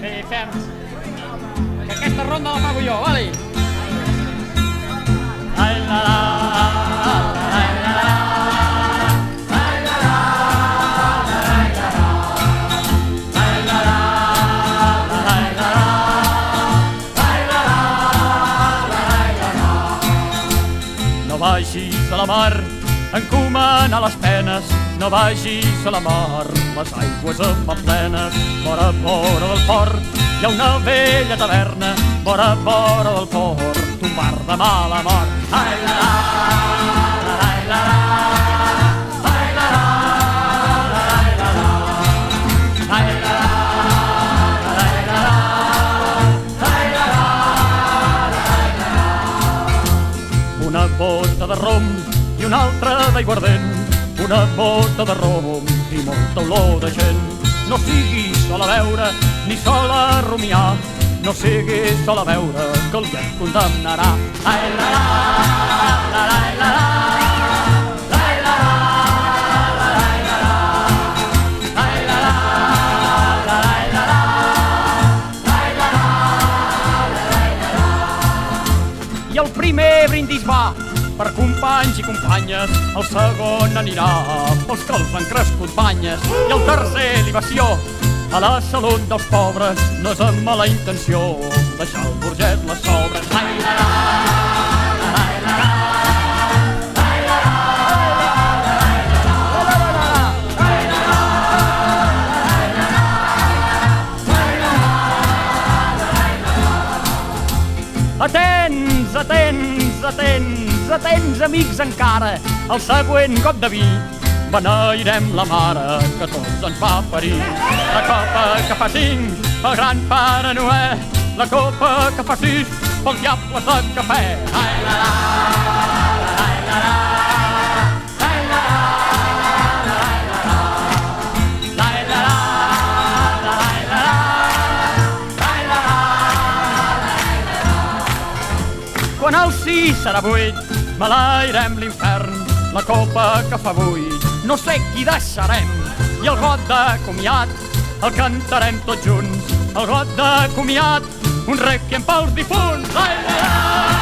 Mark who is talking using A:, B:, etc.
A: Sí, fem. Que aquesta ronda la pago jo, vale? Ai, la, la, ai, la, la, ai, la, la, ai, la, la, ai, la, la, ai, la, la, ai, la, la, ai, la, la. No vagis a la mar encomanar les penes, no vagis a la mar, les aigües en van plenes. Vora del port hi ha una vella taverna, vora del port, un bar de mala mort. Ai, la, la, ai, la, la, ai, la, la, ai, la, la, ai, la, la, ai, la, la, ai, la, la, ai, la, la. Una bota de rom i una altra d'aiguardent, una bota de rom i molta olor de gent. No siguis sol a veure ni sol a rumiar, no siguis sol a veure que el que et condemnarà. Ai, la, la, la, la, la, la, ai, la, la, la, la, la, ai, la, la, la, la, la, ai, la, la, la, la. I el primer brindis va per companys i companyes, el segon anirà pels que els han crescut banyes, i el tercer libació a la salut dels pobres. No és amb mala intenció deixar el burget les sobres. Ai, la, la, ai, la, la, ai, la, la, ai, la, la, ai, la, la, ai, la, la, ai, la, la. Atents, atents, atents, atents, amics, encara el següent cop de vi beneirem la mare que tots ens va parir. La copa que fa 5 pel gran Pare Noè, la copa que fa 6 pels diables de cafè. Ai, la, la, ai, la, la, ai, la, la, ai, la, la, ai, la, la, ai, la, la, ai, la, la, ai, la, la. Quan el 6 serà 8 maleirem l'infern, la copa que fa 8 no sé qui deixarem, i el got de comiat el cantarem tots junts, el got de comiat, un rèquiem pels difunts. Ai, la, la.